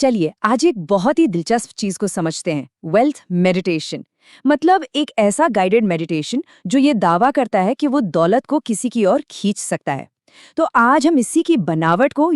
चलिए आज एक बहुत ही दिलचस्प चीज को समझते हैं, वेल्थ मेडिटेशन। मतलब एक ऐसा गाइडेड मेडिटेशन जो ये दावा करता है कि वो दौलत को किसी की ओर खींच सकता है। तो आज हम इसी की बनावट को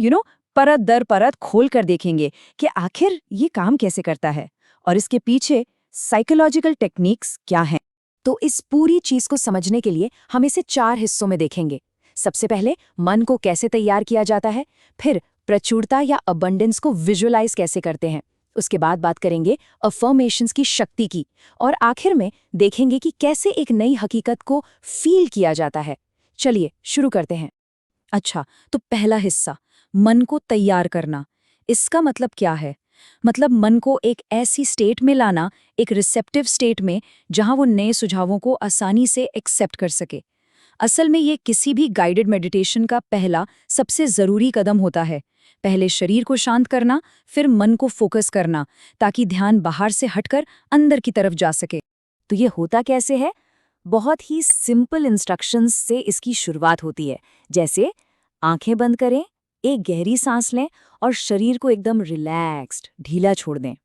परत दर परत खोल कर देखेंगे कि आखिर ये काम कैसे करता है और इसके पीछे साइकोलॉजिकल टेक्निक्स क्या हैं। तो इस पूरी चीज को समझने के लिए हम इसे 4 हिस्सों में देखेंगे। सबसे पहले मन को कैसे तैयार किया जाता है, फिर प्रचुरता या अबंडेंस को विजुअलाइज कैसे करते हैं, उसके बाद बात करेंगे अफर्मेशंस की शक्ति की, और आखिर में देखेंगे कि कैसे एक नई हकीकत को फील किया जाता है। चलिए शुरू करते हैं। अच्छा, तो पहला हिस्सा, मन को तैयार करना। इसका मतलब क्या है? मतलब मन को एक ऐसी स्टेट में लाना, एक रिसेप्टिव स्टेट में, जहां वो नए सुझावों को आसानी से एक्सेप्ट कर सके। असल में ये किसी भी गाइडेड मेडिटेशन का पहला सबसे जरूरी कदम होता है। पहले शरीर को शांत करना, फिर मन को फोकस करना, ताकि ध्यान बाहर से हटकर अंदर की तरफ जा सके। तो ये होता कैसे है? बहुत ही सिंपल इंस्ट्रक्शंस से इसकी शुरुआत होती है। जैसे आंखें बंद करें, एक गहरी सांस लें और शरीर को एकदम रिलैक्स्ड, ढीला छोड़ दें।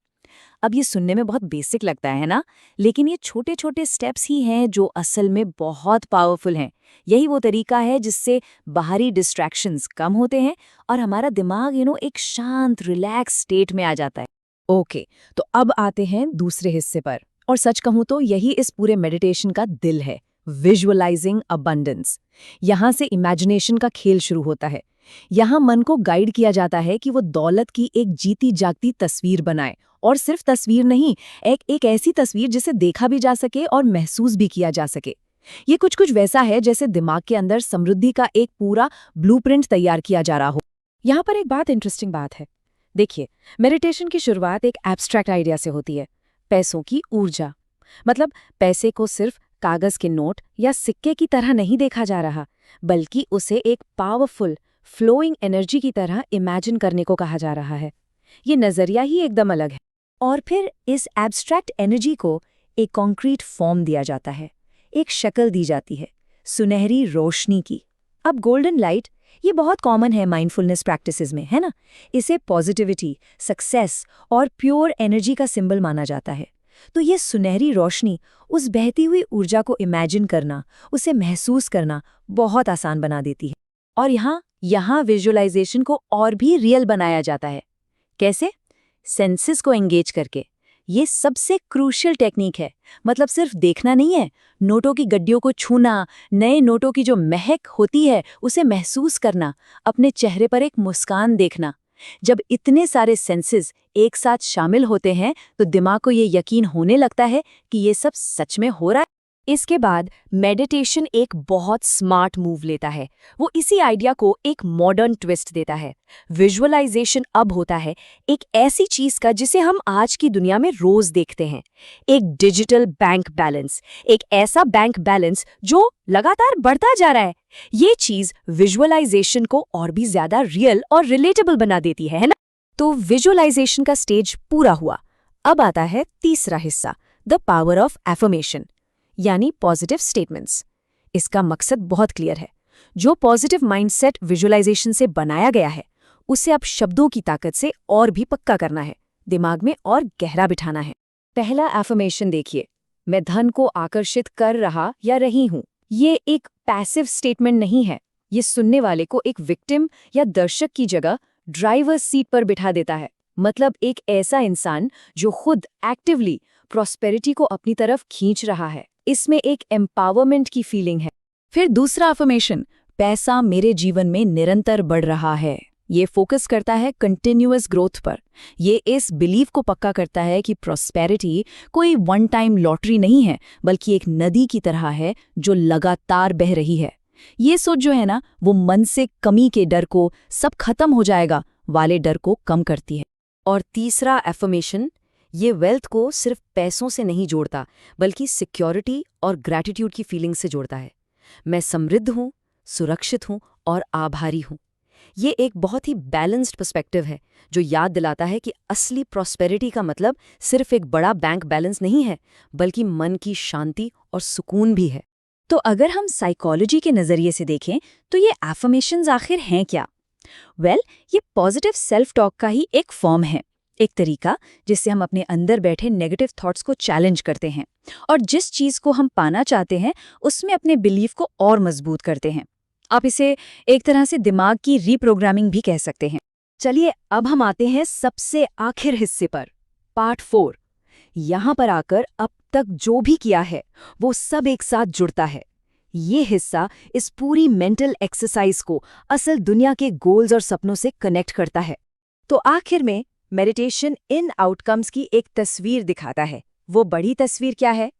अब ये सुनने में बहुत बेसिक लगता है ना, लेकिन ये छोटे छोटे स्टेप्स ही हैं जो असल में बहुत पावरफुल हैं। यही वो तरीका है जिससे बाहरी डिस्ट्रैक्शंस कम होते हैं और हमारा दिमाग एक शांत रिलैक्स स्टेट में आ जाता है। ओके, तो अब आते हैं दूसरे हिस्से पर, और सच कहूं तो यही इस पूरे मेडिटेशन का दिल है, विजुअलाइजिंग अबंडेंस। यहाँ से इमेजिनेशन का खेल शुरू होता है। यहाँ मन को गाइड किया जाता है कि वो दौलत की एक जीती जागती तस्वीर बनाए, और सिर्फ तस्वीर नहीं, एक ऐसी तस्वीर जिसे देखा भी जा सके और महसूस भी किया जा सके। ये कुछ कुछ वैसा है जैसे दिमाग के अंदर समृद्धि का एक पूरा ब्लूप्रिंट तैयार किया जा रहा हो। यहाँ पर एक बात इंटरेस्टिंग बात है। देखिए, मेडिटेशन की शुरुआत एक एब्स्ट्रैक्ट आइडिया से होती है, पैसों की ऊर्जा। मतलब पैसे को सिर्फ कागज के नोट या सिक्के की तरह नहीं देखा जा रहा, बल्कि उसे एक पावरफुल फ्लोइंग एनर्जी की तरह इमेजिन करने को कहा जा रहा है। ये नजरिया ही एकदम अलग है। और फिर इस एब्स्ट्रैक्ट एनर्जी को एक कॉन्क्रीट फॉर्म दिया जाता है, एक शक्ल दी जाती है, सुनहरी रोशनी की। अब गोल्डन लाइट ये बहुत कॉमन है माइंडफुलनेस प्रैक्टिसेस में, है ना? इसे पॉजिटिविटी, सक्सेस और प्योर एनर्जी का सिंबल माना जाता है। तो ये सुनहरी रोशनी, उस बहती हुई ऊर्जा को इमेजिन करना, उसे महसूस करना बहुत आसान बना देती है। और यहाँ विजुअलाइजेशन को और भी रियल बनाया जाता है। कैसे? सेंसेस को एंगेज करके। ये सबसे क्रूशियल टेक्निक है। मतलब सिर्फ देखना नहीं है, नोटों की गड्डियों को छूना, नए नोटों की जो महक होती है उसे महसूस करना, अपने चेहरे पर एक मुस्कान देखना। जब इतने सारे सेंसेस एक साथ शामिल होते हैं तो दिमाग को ये यकीन होने लगता है कि ये सब सच में हो रहा है। इसके बाद मेडिटेशन एक बहुत स्मार्ट मूव लेता है। वो इसी आइडिया को एक मॉडर्न ट्विस्ट देता है। विजुअलाइजेशन अब होता है एक ऐसी चीज का जिसे हम आज की दुनिया में रोज देखते हैं, एक डिजिटल बैंक बैलेंस। एक ऐसा बैंक बैलेंस जो लगातार बढ़ता जा रहा है। ये चीज विजुअलाइजेशन को और भी ज्यादा रियल और रिलेटेबल बना देती है ना? तो विजुअलाइजेशन का स्टेज पूरा हुआ। अब आता है तीसरा हिस्सा, द पावर ऑफ एफर्मेशन, यानी पॉजिटिव स्टेटमेंट्स। इसका मकसद बहुत क्लियर है। जो पॉजिटिव माइंडसेट विजुअलाइजेशन से बनाया गया है, उसे अब शब्दों की ताकत से और भी पक्का करना है, दिमाग में और गहरा बिठाना है। पहला एफर्मेशन देखिए, मैं धन को आकर्षित कर रहा या रही हूं। ये एक पैसिव स्टेटमेंट नहीं है। ये सुनने वाले को एक विक्टिम या दर्शक की जगह ड्राइवर्स सीट पर बिठा देता है। मतलब एक ऐसा इंसान जो खुद एक्टिवली प्रॉस्पेरिटी को अपनी तरफ खींच रहा है। इसमें एक एम्पावरमेंट की फीलिंग है। फिर दूसरा अफर्मेशन, पैसा मेरे जीवन में निरंतर बढ़ रहा है। ये फोकस करता है कंटिन्यूअस ग्रोथ पर। ये इस बिलीव को पक्का करता है कि प्रॉस्पेरिटी कोई वन टाइम लॉटरी नहीं है, बल्कि एक नदी की तरह है जो लगातार बह रही है। ये सोच जो है ना, वो मन से कमी के डर को, सब खत्म हो जाएगा वाले डर को कम करती है। और तीसरा एफर्मेशन, ये वेल्थ को सिर्फ पैसों से नहीं जोड़ता, बल्कि सिक्योरिटी और ग्रैटिट्यूड की फीलिंग से जोड़ता है। मैं समृद्ध हूँ, सुरक्षित हूँ और आभारी हूँ। ये एक बहुत ही बैलेंस्ड पर्सपेक्टिव है जो याद दिलाता है कि असली प्रॉस्पेरिटी का मतलब सिर्फ एक बड़ा बैंक बैलेंस नहीं है, बल्कि मन की शांति और सुकून भी है। तो अगर हम साइकोलॉजी के नज़रिए से देखें तो ये एफर्मेशंस आखिर हैं क्या? ये पॉजिटिव सेल्फ टॉक का ही एक फॉर्म है। एक तरीका जिससे हम अपने अंदर बैठे नेगेटिव थॉट्स को चैलेंज करते हैं और जिस चीज को हम पाना चाहते हैं उसमें अपने बिलीफ को और मजबूत करते हैं। आप इसे एक तरह से दिमाग की रीप्रोग्रामिंग भी कह सकते हैं। चलिए अब हम आते हैं सबसे आखिर हिस्से पर, पार्ट 4। यहाँ पर आकर अब तक जो भी किया है वो सब एक साथ जुड़ता है। ये हिस्सा इस पूरी मेंटल एक्सरसाइज को असल दुनिया के गोल्स और सपनों से कनेक्ट करता है। तो आखिर में मेडिटेशन इन आउटकम्स की एक तस्वीर दिखाता है। वो बड़ी तस्वीर क्या है?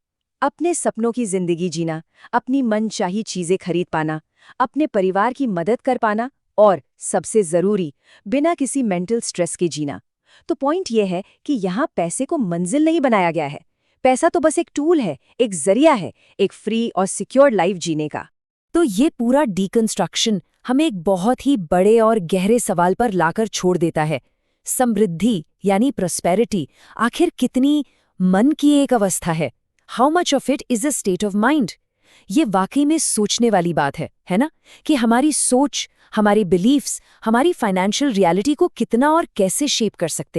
अपने सपनों की जिंदगी जीना, अपनी मनचाही चीजें खरीद पाना, अपने परिवार की मदद कर पाना और सबसे जरूरी, बिना किसी मेंटल स्ट्रेस के जीना। तो पॉइंट ये है कि यहाँ पैसे को मंजिल नहीं बनाया गया है। पैसा तो बस एक टूल है, एक जरिया है, एक फ्री और सिक्योर लाइफ जीने का। तो ये पूरा डीकंस्ट्रक्शन हमें एक बहुत ही बड़े और गहरे सवाल पर लाकर छोड़ देता है। समृद्धि यानी प्रॉस्पेरिटी आखिर कितनी मन की एक अवस्था है? How much of it is a state of mind? ये वाकई में सोचने वाली बात है ना? कि हमारी सोच, हमारी बिलीफ्स, हमारी फाइनेंशियल रियलिटी को कितना और कैसे शेप कर सकते हैं।